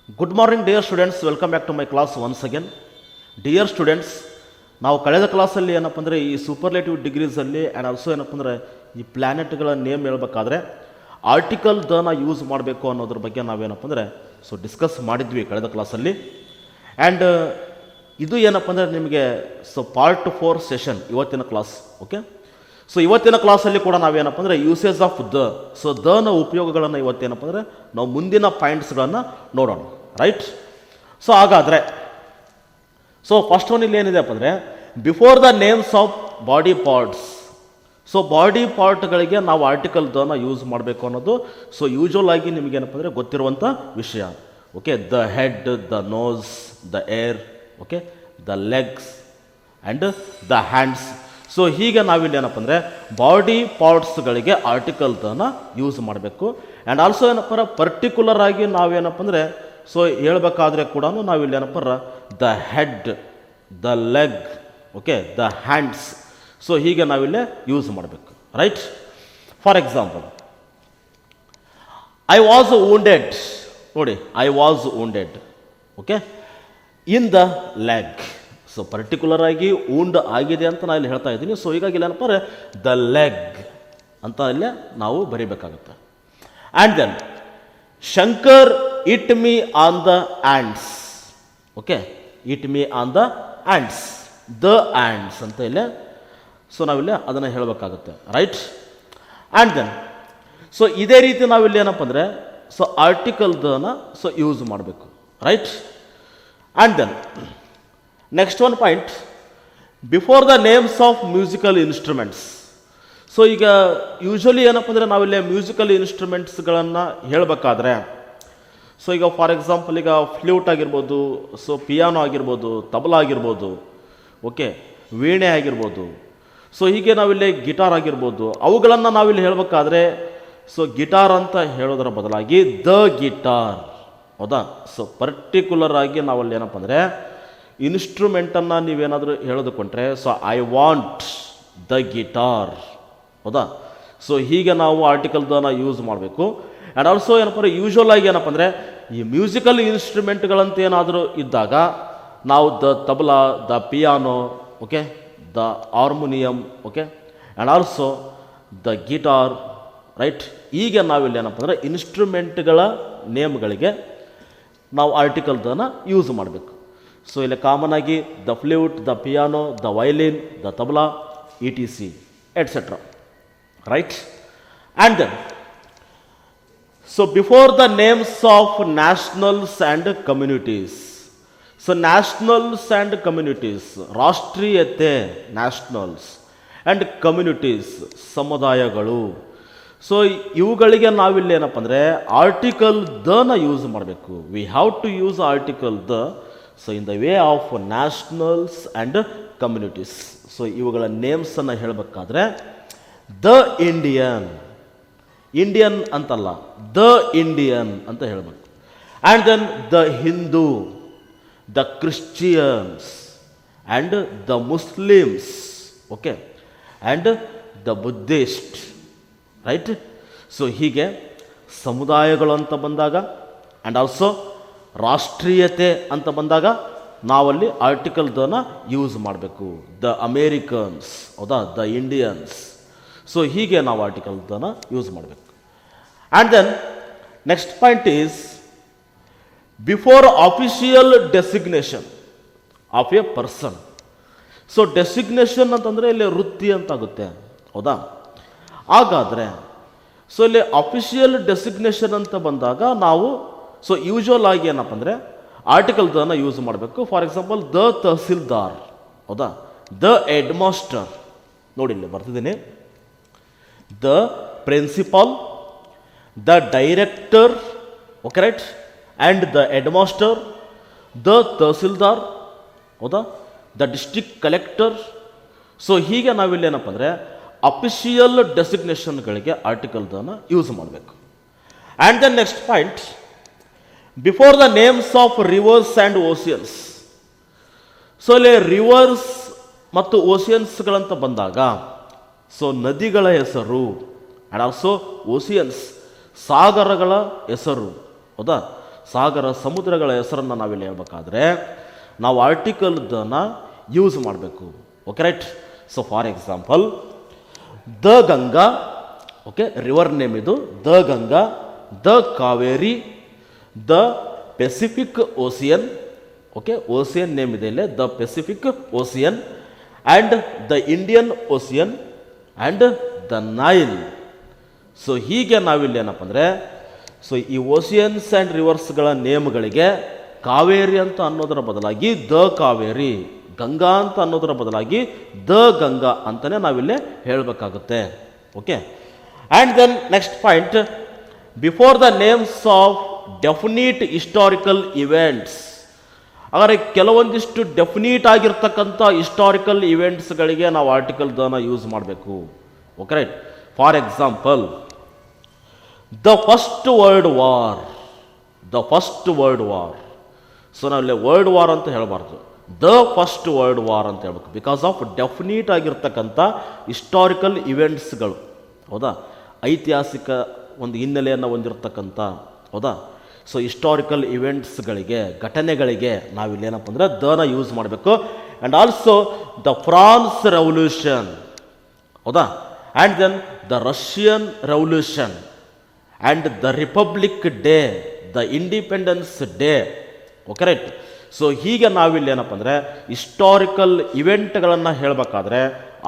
Good morning dear students, welcome back to my class once again. Dear students, ನಾವು ಕಳೆದ ಕ್ಲಾಸಲ್ಲಿ ಏನಪ್ಪ ಅಂದರೆ ಈ ಸೂಪರ್ಲೇಟಿವ್ ಡಿಗ್ರೀಸಲ್ಲಿ ಆ್ಯಂಡ್ ಆಲ್ಸೋ ಏನಪ್ಪ ಅಂದರೆ ಈ ಪ್ಲ್ಯಾನೆಟ್ಗಳ ನೇಮ್ ಹೇಳ್ಬೇಕಾದ್ರೆ ಆರ್ಟಿಕಲ್ ದನ ಯೂಸ್ ಮಾಡಬೇಕು ಅನ್ನೋದ್ರ ಬಗ್ಗೆ ನಾವೇನಪ್ಪ ಅಂದರೆ ಡಿಸ್ಕಸ್ ಮಾಡಿದ್ವಿ ಕಳೆದ ಕ್ಲಾಸಲ್ಲಿ. ಆ್ಯಂಡ್ ಇದು ಏನಪ್ಪ ಅಂದರೆ ನಿಮಗೆ ಪಾರ್ಟ್ 4 ಸೆಷನ್ ಇವತ್ತಿನ ಕ್ಲಾಸ್. ಓಕೆ, ಇವತ್ತಿನ ಕ್ಲಾಸಲ್ಲಿ ಕೂಡ ನಾವೇನಪ್ಪ ಅಂದರೆ ಯೂಸೇಜ್ ಆಫ್ ದನ ಉಪಯೋಗಗಳನ್ನು ಇವತ್ತೇನಪ್ಪ ಅಂದರೆ ನಾವು ಮುಂದಿನ ಪಾಯಿಂಟ್ಸ್ಗಳನ್ನು ನೋಡೋಣ, ರೈಟ್? ಹಾಗಾದರೆ ಫಸ್ಟ್ ಒನ್ ಇಲ್ಲಿ ಏನಿದೆಪ್ಪ ಅಂದರೆ before the names of body parts. Body ಪಾರ್ಟ್ಗಳಿಗೆ ನಾವು ಆರ್ಟಿಕಲ್ ದನ ಯೂಸ್ ಮಾಡಬೇಕು ಅನ್ನೋದು ಯೂಶುವಲ್ ಆಗಿ ನಿಮಗೇನಪ್ಪ ಅಂದರೆ ಗೊತ್ತಿರುವಂಥ ವಿಷಯ. Okay, the head, the nose, the ear, okay, the legs and the hands. ಹೀಗೆ ನಾವಿಲ್ಲಿ ಏನಪ್ಪ ಅಂದರೆ ಬಾಡಿ ಪಾರ್ಟ್ಸ್ಗಳಿಗೆ ಆರ್ಟಿಕಲ್ ದನ ಯೂಸ್ ಮಾಡಬೇಕು. ಆ್ಯಂಡ್ ಆಲ್ಸೋ ಏನಪ್ಪ ಪರ್ಟಿಕ್ಯುಲರ್ ಆಗಿ ನಾವೇನಪ್ಪ ಅಂದರೆ ಹೇಳ್ಬೇಕಾದ್ರೆ ಕೂಡ ನಾವಿಲ್ಲಿ ಏನಪ್ಪ the head, the leg, okay, the hands. ಹೀಗೆ ನಾವಿಲ್ಲೇ ಯೂಸ್ ಮಾಡಬೇಕು, right? For example, I was wounded. ನೋಡಿ, I was wounded, okay, in the leg. Particular ಆಗಿ ವೂಂಡ್ ಆಗಿದೆ ಅಂತ ನಾನು ಇಲ್ಲಿ ಹೇಳ್ತಾ ಇದ್ದೀನಿ. ಹೀಗಾಗಿ ಇಲ್ಲಿ ಏನಪ್ಪ ದ ಲೆಗ್ ಅಂತ ಇಲ್ಲೇ ನಾವು ಬರೀಬೇಕಾಗುತ್ತೆ. And then Shankar hit me on the hands. Okay, hit me on the hands, the hands ಅಂತ ಇಲ್ಲೇ ನಾವಿಲ್ಲಿ ಅದನ್ನು ಹೇಳಬೇಕಾಗುತ್ತೆ, ರೈಟ್? ಆ್ಯಂಡ್ ದೆನ್ ಇದೇ ರೀತಿ ನಾವಿಲ್ಲಿ ಏನಪ್ಪ ಅಂದರೆ ಆರ್ಟಿಕಲ್ ದನ ಯೂಸ್ ಮಾಡಬೇಕು, right? And then next one point, before the names of musical instruments. ಈಗ ಯೂಶ್ವಲಿ ಏನಪ್ಪ ಅಂದರೆ ನಾವಿಲ್ಲಿ ಮ್ಯೂಸಿಕಲ್ ಇನ್ಸ್ಟ್ರೂಮೆಂಟ್ಸ್ಗಳನ್ನು ಹೇಳಬೇಕಾದ್ರೆ ಈಗ ಫಾರ್ ಎಕ್ಸಾಂಪಲ್ ಈಗ ಫ್ಲೂಟ್ ಆಗಿರ್ಬೋದು, ಪಿಯಾನೋ ಆಗಿರ್ಬೋದು, ತಬಲಾ ಆಗಿರ್ಬೋದು, ಓಕೆ, ವೀಣೆ ಆಗಿರ್ಬೋದು, ಹೀಗೆ ನಾವಿಲ್ಲಿ ಗಿಟಾರ್ ಆಗಿರ್ಬೋದು, ಅವುಗಳನ್ನು ನಾವಿಲ್ಲಿ ಹೇಳಬೇಕಾದ್ರೆ ಗಿಟಾರ್ ಅಂತ ಹೇಳೋದರ ಬದಲಾಗಿ ದ ಗಿಟಾರ್, ಹೌದಾ? ಪರ್ಟಿಕ್ಯುಲರ್ ಆಗಿ ನಾವಲ್ಲಿ ಏನಪ್ಪ ಅಂದರೆ ಇನ್ಸ್ಟ್ರೂಮೆಂಟನ್ನು ನೀವೇನಾದರೂ ಹೇಳೋದಕ್ಕೊಂಡ್ರೆ ಐ ವಾಂಟ್ ದ ಗಿಟಾರ್, ಹೌದಾ? ಹೀಗೆ ನಾವು ಆರ್ಟಿಕಲ್ ದನ ಯೂಸ್ ಮಾಡಬೇಕು. ಆ್ಯಂಡ್ ಆಲ್ಸೋ ಏನಪ್ಪ ಯೂಶ್ವಲ್ ಆಗಿ ಏನಪ್ಪ ಅಂದರೆ ಈ ಮ್ಯೂಸಿಕಲ್ ಇನ್ಸ್ಟ್ರೂಮೆಂಟ್ಗಳಂತ ಏನಾದರೂ ಇದ್ದಾಗ ನಾವು the tabla, the piano, okay, the harmonium, okay, and also the guitar, right? ಈಗ ನಾವಿಲ್ಲಿ ಏನಪ್ಪ ಅಂದರೆ ಇನ್ಸ್ಟ್ರೂಮೆಂಟ್ಗಳ ನೇಮ್ಗಳಿಗೆ ನಾವು ಆರ್ಟಿಕಲ್ ದನ ಯೂಸ್ ಮಾಡಬೇಕು. ಇಲ್ಲಿ ಕಾಮನ್ ಆಗಿ the flute, the piano, the violin, the tabla, ETC, etcetera, right? And then before the names of nationals and communities. Nationals and communities, ರಾಷ್ಟ್ರೀಯತೆ, ನ್ಯಾಷನಲ್ಸ್, ಆ್ಯಂಡ್ ಕಮ್ಯುನಿಟೀಸ್, ಸಮುದಾಯಗಳು. ಇವುಗಳಿಗೆ ನಾವಿಲ್ಲಿ ಏನಪ್ಪ ಅಂದರೆ ಆರ್ಟಿಕಲ್ ದನ ಯೂಸ್ ಮಾಡಬೇಕು. We have to use article the in the way of nationals and communities. ಇವುಗಳ ನೇಮ್ಸನ್ನು ಹೇಳಬೇಕಾದ್ರೆ ದ ಇಂಡಿಯನ್, ಇಂಡಿಯನ್ ಅಂತಲ್ಲ, ದ ಇಂಡಿಯನ್ ಅಂತ ಹೇಳಬೇಕು. And then the Hindu, the Christians and the Muslims, okay, and the Buddhist, right? ಹೀಗೆ ಸಮುದಾಯಗಳು ಅಂತ ಬಂದಾಗ ಆ್ಯಂಡ್ ಆಲ್ಸೋ ರಾಷ್ಟ್ರೀಯತೆ ಅಂತ ಬಂದಾಗ ನಾವಲ್ಲಿ ಆರ್ಟಿಕಲ್ ದನ ಯೂಸ್ ಮಾಡಬೇಕು. ದ ಅಮೇರಿಕನ್ಸ್, ಹೌದಾ, ದ ಇಂಡಿಯನ್ಸ್. ಹೀಗೆ ನಾವು ಆರ್ಟಿಕಲ್ ದನ ಯೂಸ್ ಮಾಡಬೇಕು. And then next point is before official designation of a person. Designation ಅಂತಂದರೆ ಇಲ್ಲಿ ವೃತ್ತಿ ಅಂತಾಗುತ್ತೆ, ಹೌದಾ? ಹಾಗಾದರೆ ಇಲ್ಲಿ ಅಫಿಷಿಯಲ್ ಡೆಸಿಗ್ನೇಷನ್ ಅಂತ ಬಂದಾಗ ನಾವು ಯೂಶುವಲ್ ಆಗಿ ಏನಪ್ಪ ಅಂದರೆ ಆರ್ಟಿಕಲ್ ದನ ಯೂಸ್ ಮಾಡಬೇಕು. ಫಾರ್ ಎಕ್ಸಾಂಪಲ್ ದ ತಹಸೀಲ್ದಾರ್, ಹೌದಾ, ದ ಹೆಡ್ ಮಾಸ್ಟರ್. ನೋಡಿ ಇಲ್ಲಿ ಬರ್ತಿದ್ದೀನಿ, the principal, the director, okay, right, and the headmaster, the tahsildar, ಹೌದಾ, ದ ಡಿಸ್ಟ್ರಿಕ್ಟ್ ಕಲೆಕ್ಟರ್. ಹೀಗೆ ನಾವಿಲ್ಲಿ ಏನಪ್ಪ ಅಂದರೆ ಅಫಿಷಿಯಲ್ ಡೆಸಿಗ್ನೇಷನ್ಗಳಿಗೆ ಆರ್ಟಿಕಲ್ ದನ ಯೂಸ್ ಮಾಡಬೇಕು. And then next point, before the names of rivers and oceans. ಇಲ್ಲಿ ರಿವರ್ಸ್ ಮತ್ತು ಓಷಿಯನ್ಸ್ಗಳಂತ ಬಂದಾಗ ನದಿಗಳ ಹೆಸರು ಆ್ಯಂಡ್ ಆಲ್ಸೋ ಓಷಿಯನ್ಸ್, ಸಾಗರಗಳ ಹೆಸರು, ಹೌದಾ? ಸಾಗರ ಸಮುದ್ರಗಳ ಹೆಸರನ್ನು ನಾವಿಲ್ಲಿ ಹೇಳ್ಬೇಕಾದ್ರೆ ನಾವು ಆರ್ಟಿಕಲ್ ದನ ಯೂಸ್ ಮಾಡಬೇಕು. Okay right. So for example the Ganga, okay river name ಇದು, the Ganga, the Kaveri, the Pacific Ocean, okay ocean name ಇದೆ ಇಲ್ಲೇ, the Pacific Ocean and the Indian Ocean and the Nile. So ಹೀಗೆ ನಾವಿಲ್ಲಿ ಏನಪ್ಪ ಅಂದರೆ, ಸೊ ಈ ಓಸಿಯನ್ಸ್ ಆ್ಯಂಡ್ ರಿವರ್ಸ್ಗಳ ನೇಮ್ಗಳಿಗೆ ಕಾವೇರಿ ಅಂತ ಅನ್ನೋದರ ಬದಲಾಗಿ ದ ಕಾವೇರಿ, ಗಂಗಾ ಅಂತ ಅನ್ನೋದರ ಬದಲಾಗಿ ದ ಗಂಗಾ ಅಂತಲೇ ನಾವಿಲ್ಲಿ ಹೇಳಬೇಕಾಗುತ್ತೆ. Okay. And then next point, before the names of definite historical events. ಹಾಗಾದರೆ ಕೆಲವೊಂದಿಷ್ಟು ಡೆಫಿನಿಟ್ ಆಗಿರ್ತಕ್ಕಂಥ ಹಿಸ್ಟಾರಿಕಲ್ ಇವೆಂಟ್ಸ್ಗಳಿಗೆ ನಾವು ಆರ್ಟಿಕಲ್ ದನ ಯೂಸ್ ಮಾಡಬೇಕು. Okay right. For example the first world war, the first world war. So ನಾವಿಲ್ಲಿ ವರ್ಲ್ಡ್ ವಾರ್ ಅಂತ ಹೇಳಬಾರ್ದು, the first world war ಅಂತ ಹೇಳ್ಬೇಕು. ಬಿಕಾಸ್ ಆಫ್ ಡೆಫಿನಿಟ್ ಆಗಿರ್ತಕ್ಕಂಥ ಹಿಸ್ಟಾರಿಕಲ್ ಇವೆಂಟ್ಸ್ಗಳು, ಹೌದಾ, ಐತಿಹಾಸಿಕ ಒಂದು ಹಿನ್ನೆಲೆಯನ್ನು ಹೊಂದಿರತಕ್ಕಂಥ, ಹೌದಾ. ಸೊ ಹಿಸ್ಟಾರಿಕಲ್ ಇವೆಂಟ್ಸ್ಗಳಿಗೆ, ಘಟನೆಗಳಿಗೆ ನಾವಿಲ್ಲಿ ಏನಪ್ಪ ಅಂದರೆ ದನ ಯೂಸ್ ಮಾಡಬೇಕು. And also the France revolution, ಹೌದಾ, and then the Russian revolution and the Republic Day, the Independence Day. Okay right. So ಹೀಗೆ ನಾವಿಲ್ಲಿ ಏನಪ್ಪ ಅಂದರೆ ಹಿಸ್ಟಾರಿಕಲ್ ಇವೆಂಟ್ಗಳನ್ನು ಹೇಳಬೇಕಾದ್ರೆ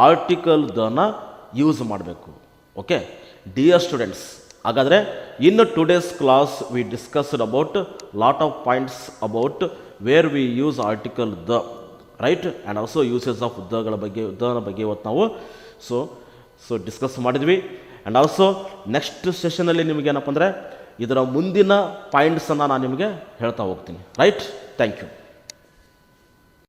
ಆರ್ಟಿಕಲ್ ದನ ಯೂಸ್ ಮಾಡಬೇಕು. ಓಕೆ ಡಿಯರ್ ಸ್ಟೂಡೆಂಟ್ಸ್, ಹಾಗಾದರೆ in today's class we discussed about lot of points about where we use article the, right, and also usage of ದಗಳ ಬಗ್ಗೆ, ದನ ಬಗ್ಗೆ ಇವತ್ತು ನಾವು ಸೊ ಡಿಸ್ಕಸ್ ಮಾಡಿದ್ವಿ. ಆ್ಯಂಡ್ ಆಲ್ಸೋ ನೆಕ್ಸ್ಟ್ ಸೆಷನಲ್ಲಿ ನಿಮಗೇನಪ್ಪ ಅಂದರೆ ಇದರ ಮುಂದಿನ ಪಾಯಿಂಟ್ಸನ್ನು ನಾನು ನಿಮಗೆ ಹೇಳ್ತಾ ಹೋಗ್ತೀನಿ. ರೈಟ್. Thank you.